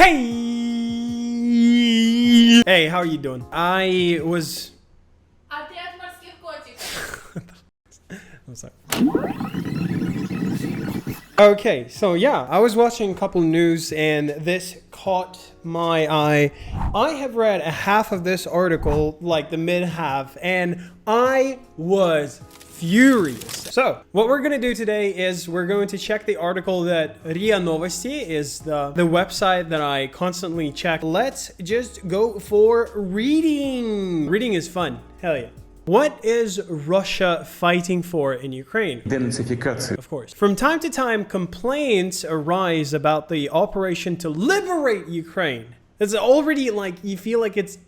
Hey! Hey, how are you doing? I was... Отряд морских котиков. I'm sorry. Okay, so yeah, I was watching a couple news and this caught my eye. I have read a half of this article, like the mid half, and I was furious. So what we're gonna do today is we're going to check the article that RIA Novosti is the website that I constantly check. Let's just go for reading. Reading is fun. Hell yeah. What is Russia fighting for in Ukraine? Denazifying. Of course. From time to time, complaints arise about the operation to liberate Ukraine. It's already like, you feel like it's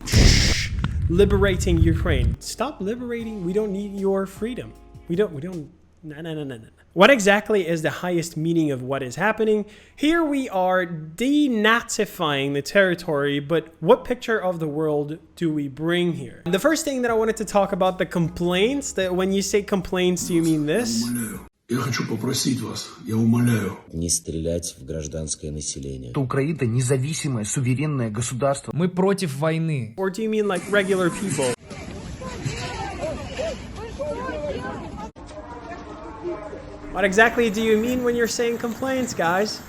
liberating Ukraine. Stop liberating. We don't need your freedom. We don't, no. What exactly is the highest meaning of what is happening? Here we are denazifying the territory, but what picture of the world do we bring here? The first thing that I wanted to talk about, the complaints, that when you say complaints, do you mean this? Я хочу попросить вас, я умоляю. Не стрелять в гражданское население. Украина независимое, суверенное государство. Мы против войны. Or do you mean like regular people? What exactly do you mean when you're saying complaints, guys?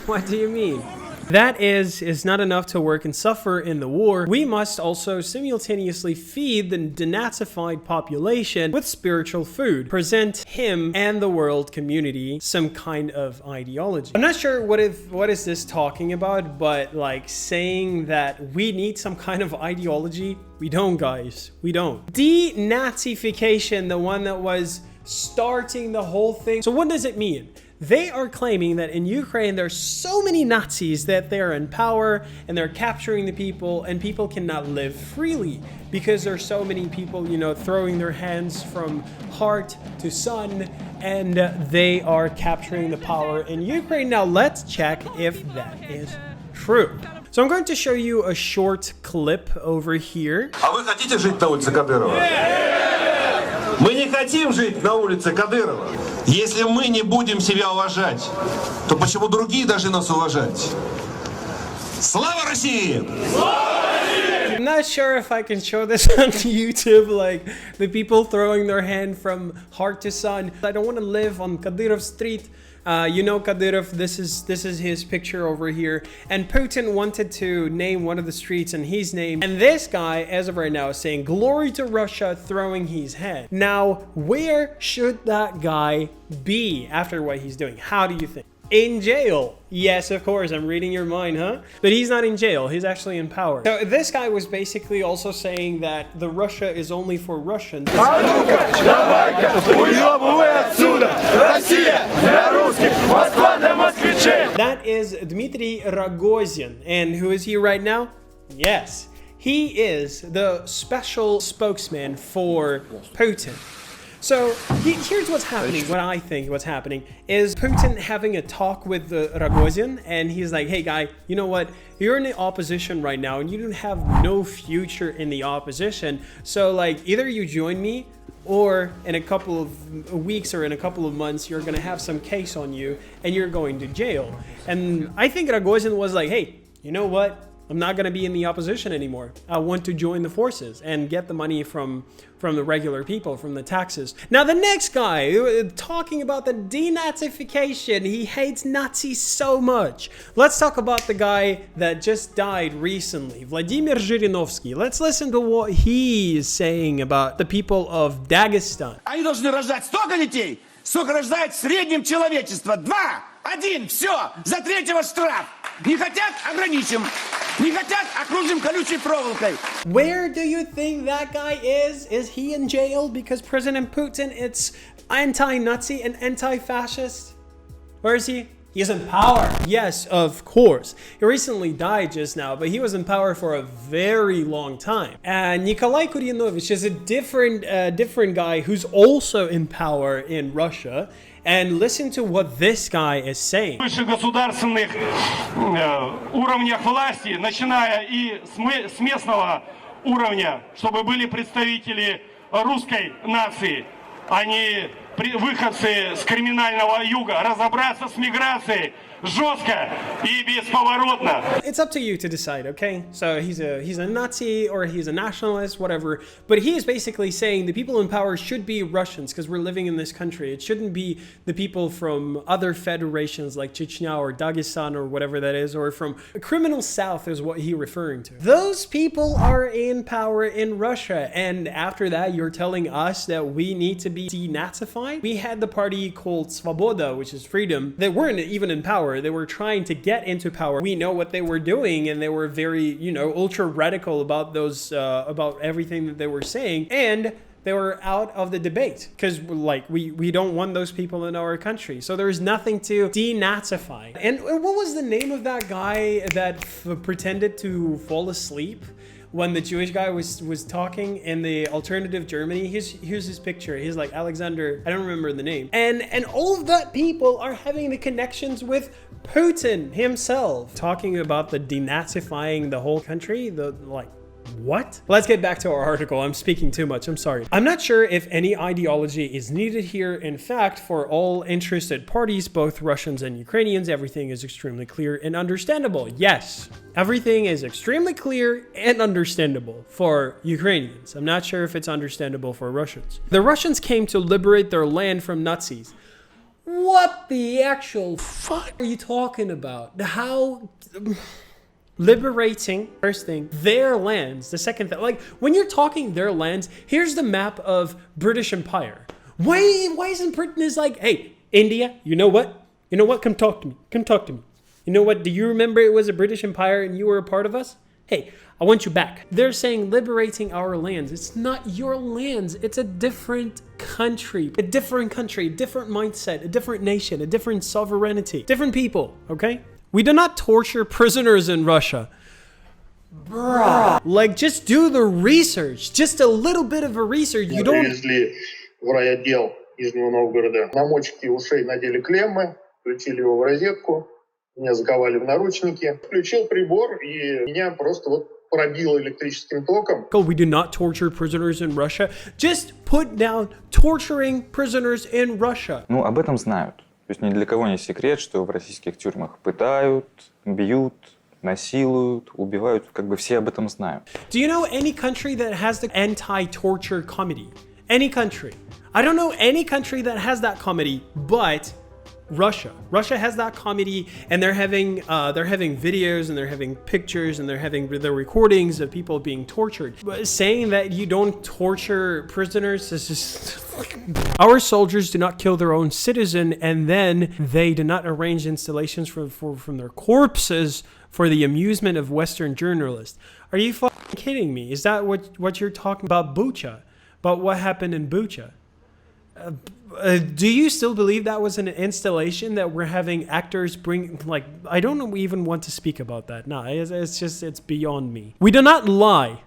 What do you mean? That is not enough to work and suffer in the war. We must also simultaneously feed the denazified population with spiritual food, present him and the world community some kind of ideology. I'm not sure what is this talking about, but like saying that we need some kind of ideology. We don't, guys. We don't. Denazification, the one that was starting the whole thing. So what does it mean? They are claiming that in Ukraine there's so many Nazis that they're in power and they're capturing the people, and people cannot live freely because there's so many people, you know, throwing their hands from heart to sun, and they are capturing the power in Ukraine. Now let's check if that is true. So I'm going to show you a short clip over here. А вы хотите жить на улице Кадырова? Мы не хотим жить на улице Кадырова. Если мы не будем себя уважать, то почему другие должны нас уважать? Слава России! I'm not sure if I can show this on YouTube, like the people throwing their hand from heart to sun. I don't want to live on Kadyrov Street. You know Kadyrov, this is his picture over here. And Putin wanted to name one of the streets in his name. And this guy, as of right now, is saying, "Glory to Russia," throwing his head. Now, where should that guy be after what he's doing? How do you think? In jail. Yes, of course, I'm reading your mind, huh? But he's not in jail, he's actually in power. So this guy was basically also saying that the Russia is only for Russians. That is Dmitry Rogozin. And who is he right now? Yes, he is the special spokesman for Putin. So here's what's happening. What I think what's happening is Putin having a talk with Rogozin, and he's like, "Hey guy, you know what? You're in the opposition right now and you don't have no future in the opposition. So like either you join me, or in a couple of weeks or in a couple of months, you're gonna have some case on you and you're going to jail." And I think Rogozin was like, "Hey, you know what? I'm not going to be in the opposition anymore. I want to join the forces and get the money from the regular people, from the taxes." Now, the next guy, talking about the denazification, he hates Nazis so much. Let's talk about the guy that just died recently, Vladimir Zhirinovsky. Let's listen to what he is saying about the people of Dagestan. Они должны рождать столько детей, сколько рождает в среднем человечество. 2, 1, все, за третьего штраф. Не хотят — ограничим. Не хотят — окружим колючей проволокой. Where do you think that guy is? Is he in jail because President Putin is anti-Nazi and anti-fascist? Where is he? He is in power. Yes, of course. He recently died just now, but he was in power for a very long time. And Nikolai Kuryanovich is a different guy who's also in power in Russia. And listen to what this guy is saying. Выше государственных уровнях власти, начиная и с местного уровня, чтобы были представители русской нации, а не выходцы с криминального юга, разобраться с миграцией, жестко и бесповоротно. It's up to you to decide, okay? So he's a Nazi or he's a nationalist, whatever. But he is basically saying the people in power should be Russians because we're living in this country. It shouldn't be the people from other federations like Chechnya or Dagestan or whatever that is, or from a criminal south is what he's referring to. Those people are in power in Russia. And after that, you're telling us that we need to be denazified? We had the party called Svoboda, which is freedom. They weren't even in power. They were trying to get into power. We know what they were doing, and they were very, you know, ultra radical about those, about everything that they were saying, and they were out of the debate because, like, we don't want those people in our country. So there's nothing to denazify. And what was the name of that guy that pretended to fall asleep when the Jewish guy was talking in the alternative Germany? Here's his picture. He's like Alexander, I don't remember the name. And all of that people are having the connections with Putin himself, talking about the denazifying the whole country. What? Let's get back to our article. I'm speaking too much. I'm sorry. I'm not sure if any ideology is needed here. In fact, for all interested parties, both Russians and Ukrainians, everything is extremely clear and understandable. Yes, everything is extremely clear and understandable for Ukrainians. I'm not sure if it's understandable for Russians. The Russians came to liberate their land from Nazis. What the actual fuck are you talking about? How... Liberating, first thing, their lands. The second thing, like when you're talking their lands, here's the map of British Empire. Why isn't Britain is like, hey, India, you know what? You know what? Come talk to me. Come talk to me. You know what? Do you remember it was a British Empire and you were a part of us? Hey, I want you back. They're saying liberating our lands. It's not your lands. It's a different country. A different country, a different mindset, a different nation, a different sovereignty, different people, okay? We do not torture prisoners in Russia. Bruh. Like, just do the research. Just a little bit of a research. You don't... Привезли в райотдел Нижнего Новгорода. На мочке ушей надели клеммы, включили его в розетку, меня заковали в наручники. Включил прибор, и меня просто вот пробило электрическим током. We do not torture prisoners in Russia. Just put down torturing prisoners in Russia. Ну, об этом знают. То есть ни для кого не секрет, что в российских тюрьмах пытают, бьют, насилуют, убивают. Как бы все об этом знают. Do you know any country that has the anti-torture comedy? Any country. I don't know any country that has that comedy, but Russia. Russia has that comedy, and they're having videos, and they're having pictures, and they're having the recordings of people being tortured. But saying that you don't torture prisoners is just... Our soldiers do not kill their own citizen, and then they do not arrange installations from their corpses for the amusement of Western journalists. Are you fucking kidding me? Is that what you're talking about? Bucha? About what happened in Bucha? Do you still believe that was an installation that we're having actors bring? Like, I don't even want to speak about that. No, it's beyond me. We do not lie.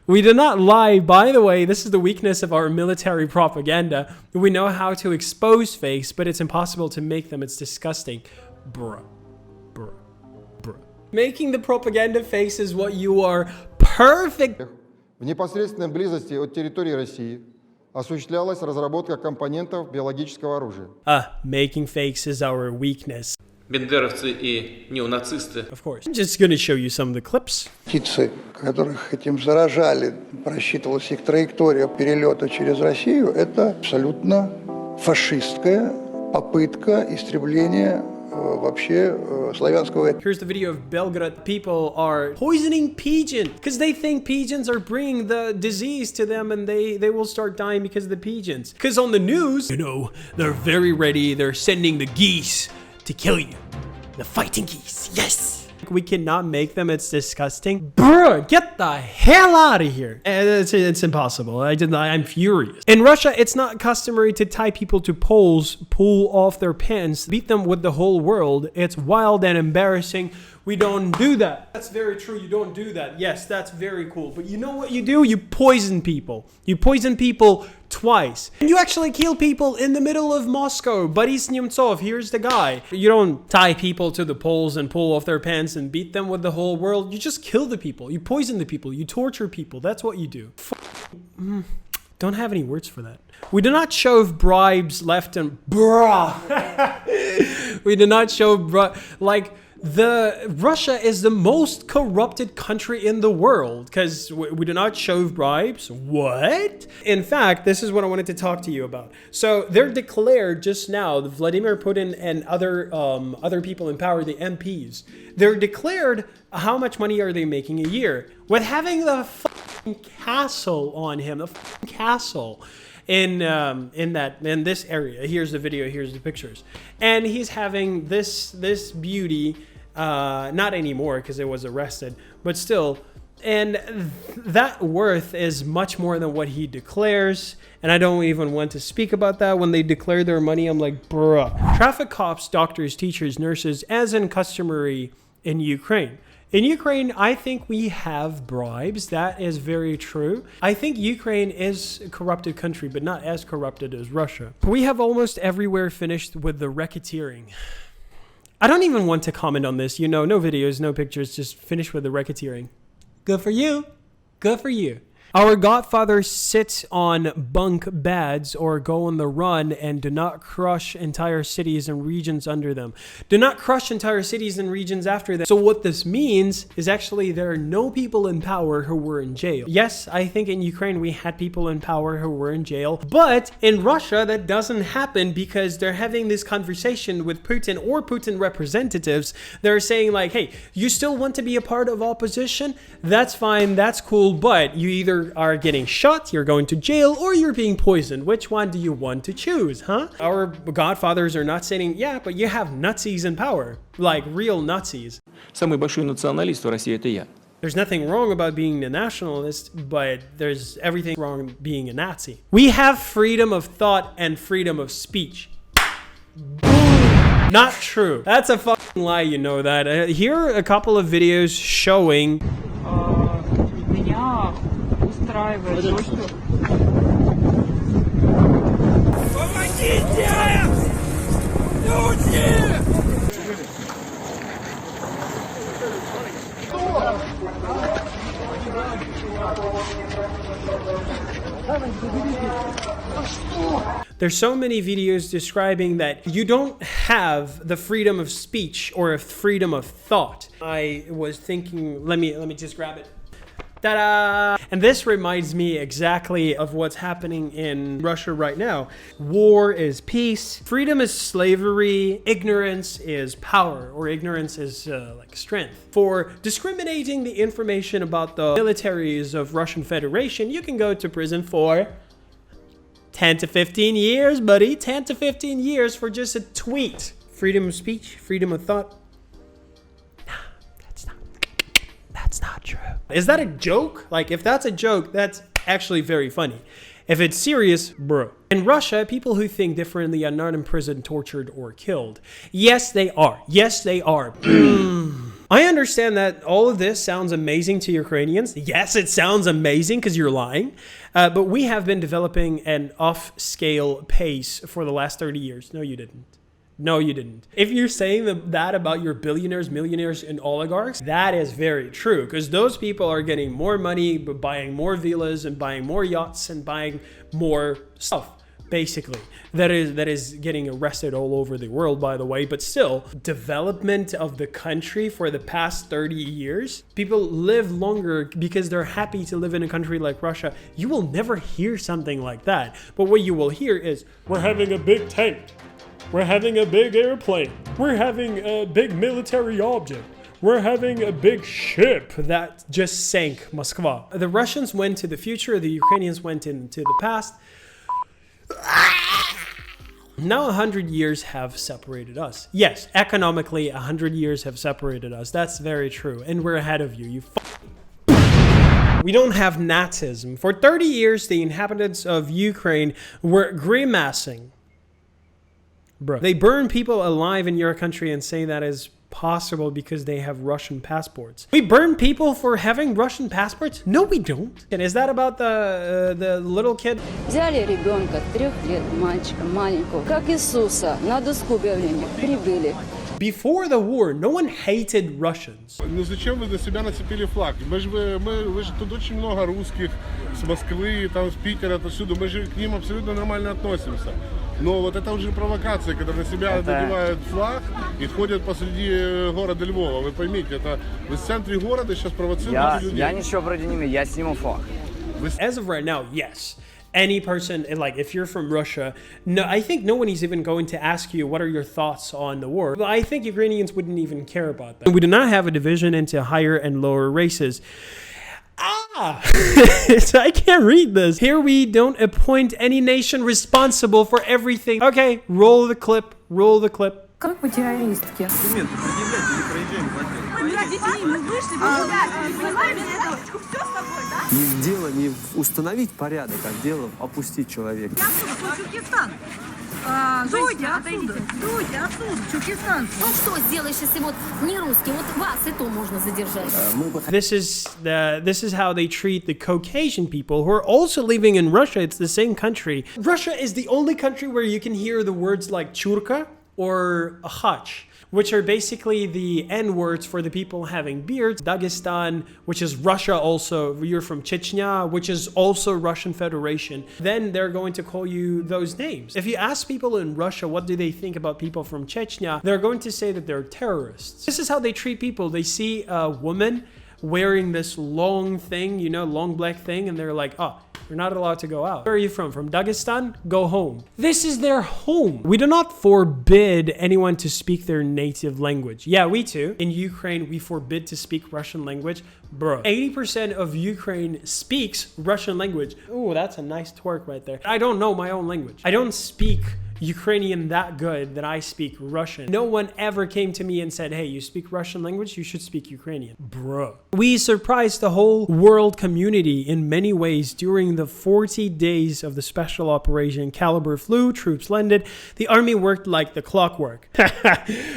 We do not lie. By the way, this is the weakness of our military propaganda. We know how to expose fakes, but it's impossible to make them. It's disgusting. Bruh. Making the propaganda fakes is what you are perfect. В непосредственной близости от территории России осуществлялась разработка компонентов биологического оружия. Making fakes is our weakness. Бендеровцы и неонацисты. Of course. I'm just going to show you some of the clips. Птицы, которых этим заражали, просчитывалась их траектория перелета через Россию, это абсолютно фашистская попытка истребления вообще славянского. Here's the video of Belgrade. People are poisoning pigeons because they think pigeons are bringing the disease to them, and they will start dying because of the pigeons. Because on the news, you know, they're very ready. They're sending the geese to kill you. The fighting geese. Yes. We cannot make them. It's disgusting. Bruh, get the hell out of here. It's impossible. I'm furious. In Russia, it's not customary to tie people to poles, pull off their pants, beat them with the whole world. It's wild and embarrassing. We don't do that. That's very true. You don't do that. Yes, that's very cool. But you know what you do? You poison people. You poison people twice. And you actually kill people in the middle of Moscow. Boris Nemtsov, here's the guy. You don't tie people to the poles and pull off their pants and beat them with the whole world. You just kill the people. You poison the people. You torture people. That's what you do. Don't have any words for that. We do not shove bribes left and bruh. We do not show Russia is the most corrupted country in the world because we do not shove bribes. What? In fact, this is what I wanted to talk to you about. So they're declared just now, Vladimir Putin and other people in power, the MPs, they're declared how much money are they making a year with having the fucking castle on him, the fucking castle in this area. Here's the video, here's the pictures, and he's having this beauty, not anymore because it was arrested, but still, and that worth is much more than what he declares. And I don't even want to speak about that. When they declare their money, I'm like, bruh. Traffic cops, doctors, teachers, nurses, as in customary in Ukraine. In Ukraine, I think we have bribes. That is very true. I think Ukraine is a corrupted country, but not as corrupted as Russia. We have almost everywhere finished with the racketeering. I don't even want to comment on this. You know, no videos, no pictures, just finish with the racketeering. Good for you. Good for you. Our godfathers sit on bunk beds or go on the run and do not crush entire cities and regions under them. Do not crush entire cities and regions after them. So what this means is actually there are no people in power who were in jail. Yes, I think in Ukraine we had people in power who were in jail, but in Russia that doesn't happen because they're having this conversation with Putin or Putin representatives. They're saying like, hey, you still want to be a part of opposition? That's fine, that's cool, but you either are getting shot, you're going to jail, or you're being poisoned. Which one do you want to choose, huh? Our godfathers are not saying, yeah, but you have Nazis in power, like real Nazis. Самый большой националист в России — это я. There's nothing wrong about being a nationalist, but there's everything wrong being a Nazi. We have freedom of thought and freedom of speech. Boom. Not true. That's a fucking lie, you know that. Here are a couple of videos showing There's so many videos describing that you don't have the freedom of speech or freedom of thought. I was thinking, let me just grab it. Ta-da! And this reminds me exactly of what's happening in Russia right now. War is peace, freedom is slavery, ignorance is power, or ignorance is like strength. For discriminating the information about the militaries of Russian Federation, you can go to prison for 10 to 15 years, buddy. 10 to 15 years for just a tweet. Freedom of speech, freedom of thought. That's not true. Is that a joke? Like, if that's a joke, that's actually very funny. If it's serious, bro. In Russia, people who think differently are not imprisoned, tortured, or killed. Yes, they are. Yes, they are. I understand that all of this sounds amazing to Ukrainians. Yes, it sounds amazing because you're lying. But we have been developing an off-scale pace for the last 30 years. No, you didn't. No, you didn't. If you're saying that about your billionaires, millionaires, and oligarchs, that is very true because those people are getting more money, but buying more villas and buying more yachts and buying more stuff, basically. That is getting arrested all over the world, by the way, but still, development of the country for the past 30 years, people live longer because they're happy to live in a country like Russia. You will never hear something like that. But what you will hear is, we're having a big tank. We're having a big airplane. We're having a big military object. We're having a big ship that just sank Moscow. The Russians went to the future. The Ukrainians went into the past. Now 100 years have separated us. Yes, economically 100 years have separated us. That's very true. And we're ahead of you. We don't have Nazism. For 30 years, the inhabitants of Ukraine were grimacing. Bro, they burn people alive in your country and say that is possible because they have Russian passports. We burn people for having Russian passports? No, we don't. And is that about the little kid? Взяли ребенка 3 лет, мальчика маленького, как Иисуса, на доску объявления, прибыли. Before the war, no one hated Russians. Ну зачем вы на себя нацепили флаг? Вы же тут очень много русских с Москвы, там с Питера, отсюда. Мы же к ним абсолютно нормально относимся. Но вот это уже провокация, когда на себя надевают флаг и ходят посреди города Львова. Вы поймите, это вы в центре города сейчас провоцируете людей. Я ничего вроде не имею, я сниму флаг. As of right now, yes. Any person, like if you're from Russia, no, I think no one is even going to ask you what are your thoughts on the war. I think Ukrainians wouldn't even care about that. We do not have a division into higher and lower races. So I can't read this. Here we don't appoint any nation responsible for everything. Okay, roll the clip, roll the clip. Как вы террористки? Дело не установить порядок, а дело опустить человека. Дуйте отсюда, Чукистан. Ну что сделаешь, если вот не русский, вот вас и то можно задержать. This is how they treat the Caucasian people who are also living in Russia. It's the same country. Russia is the only country where you can hear the words like churka or achach, which are basically the N words for the people having beards. Dagestan, which is Russia also. You're from Chechnya, which is also Russian Federation. Then they're going to call you those names. If you ask people in Russia what do they think about people from Chechnya, they're going to say that they're terrorists. This is how they treat people. They see a woman wearing this long thing, you know, long black thing, and they're like, oh, you're not allowed to go out. Where are you from? From Dagestan? Go home. This is their home. We do not forbid anyone to speak their native language. Yeah, we too. In Ukraine, we forbid to speak Russian language. Bro, 80% of Ukraine speaks Russian language. Ooh, that's a nice twerk right there. I don't know my own language. I don't speak Ukrainian that good that I speak Russian. No one ever came to me and said, hey, you speak Russian language, you should speak Ukrainian. Bro. We surprised the whole world community in many ways during the 40 days of the special operation. Caliber flew, troops landed, the army worked like the clockwork.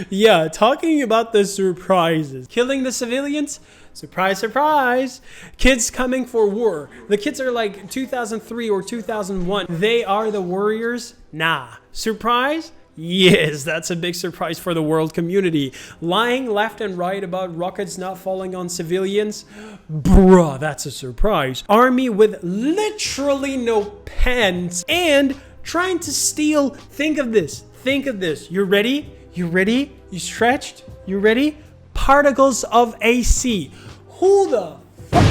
Yeah, talking about the surprises. Killing the civilians? Surprise, surprise. Kids coming for war. The kids are like 2003 or 2001. They are the warriors? Nah. Surprise? Yes, that's a big surprise for the world community. Lying left and right about rockets not falling on civilians? Bruh, that's a surprise. Army with literally no pants and trying to steal. Think of this. Think of this. You ready? You ready? You stretched? You ready? Particles of AC. Who the fuck?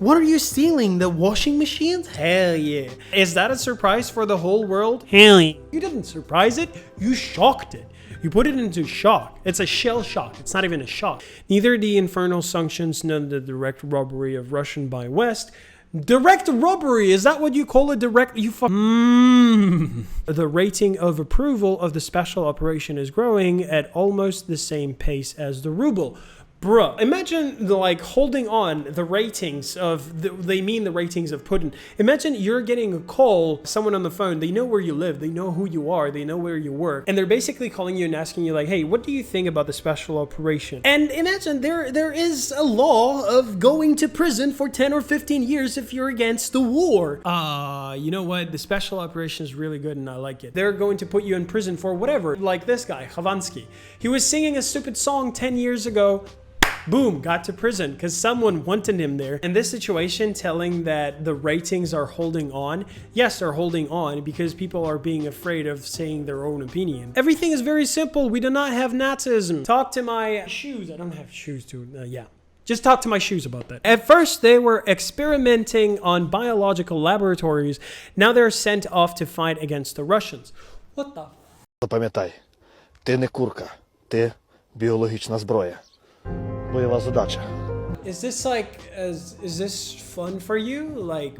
What are you stealing? The washing machines? Hell yeah. Is that a surprise for the whole world? Hell yeah. You didn't surprise it. You shocked it. You put it into shock. It's a shell shock. It's not even a shock. Neither the infernal sanctions nor the direct robbery of Russian by West. Direct robbery, is that what you call it? Direct, you The rating of approval of the special operation is growing at almost the same pace as the ruble. Bruh, imagine like holding on the ratings of, they mean the ratings of Putin. Imagine you're getting a call, someone on the phone, they know where you live, they know who you are, they know where you work, and they're basically calling you and asking you like, hey, what do you think about the special operation? And imagine there is a law of going to prison for 10 or 15 years if you're against the war. You know what? The special operation is really good and I like it. They're going to put you in prison for whatever, like this guy, Khovansky. He was singing a stupid song 10 years ago. Boom, got to prison because someone wanted him there. In this situation, telling that the ratings are holding on, yes, they're holding on because people are being afraid of saying their own opinion. Everything is very simple. We do not have Nazism. Talk to my shoes. I don't have shoes to, yeah. Just talk to my shoes about that. At first, they were experimenting on biological laboratories. Now they're sent off to fight against the Russians. What the? Запам'ятай, ти не курка, ти біологічна зброя. Бойова задача. Is this like, is this fun for you? Like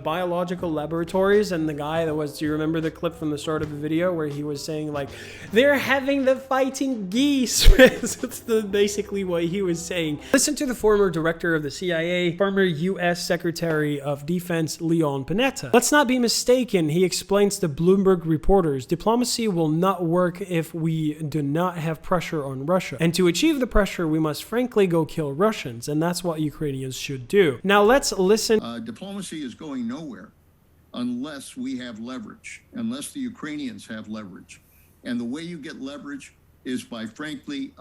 biological laboratories and the guy that was, do you remember the clip from the start of the video where he was saying like, they're having the fighting geese? That's basically what he was saying. Listen to the former director of the CIA, former US Secretary of Defense, Leon Panetta. Let's not be mistaken. He explains to Bloomberg reporters, diplomacy will not work if we do not have pressure on Russia. And to achieve the pressure, we must frankly go kill Russians. And that's what Ukrainians should do. Now let's listen. Diplomacy is going nowhere unless we have leverage, unless the Ukrainians have leverage. And the way you get leverage is by frankly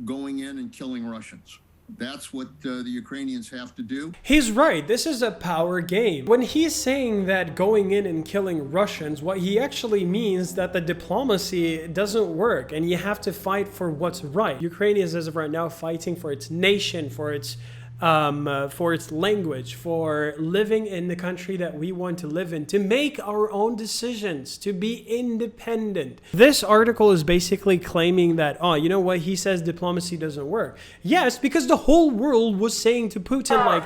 going in and killing Russians. That's what the Ukrainians have to do. He's right. This is a power game. When he's saying that going in and killing Russians, what he actually means that the diplomacy doesn't work and you have to fight for what's right. Ukraine is, as of right now, fighting for its nation, for its language, for living in the country that we want to live in, to make our own decisions, to be independent. This article is basically claiming that, oh, you know what, he says diplomacy doesn't work. Yes, because the whole world was saying to Putin, like,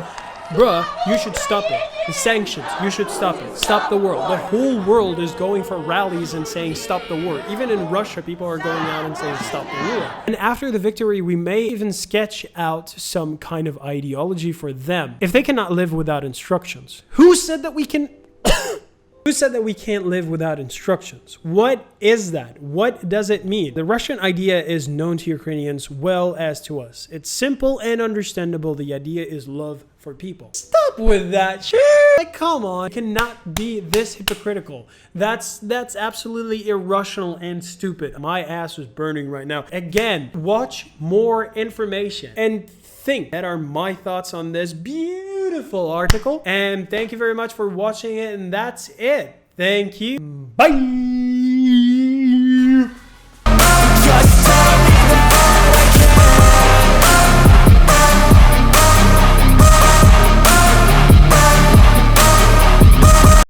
bruh, you should stop it. The sanctions, you should stop it. Stop the world. The whole world is going for rallies and saying stop the war. Even in Russia, people are going out and saying stop the war. And after the victory, we may even sketch out some kind of ideology for them. If they cannot live without instructions, who said that we can... Who said that we can't live without instructions? What is that? What does it mean? The Russian idea is known to Ukrainians well as to us. It's simple and understandable. The idea is love for people. Stop with that shit. Like, come on. It cannot be this hypocritical. That's absolutely irrational and stupid. My ass is burning right now. Again, watch more information and think. That are my thoughts on this beautiful article. And thank you very much for watching it. And that's it. Thank you. Bye.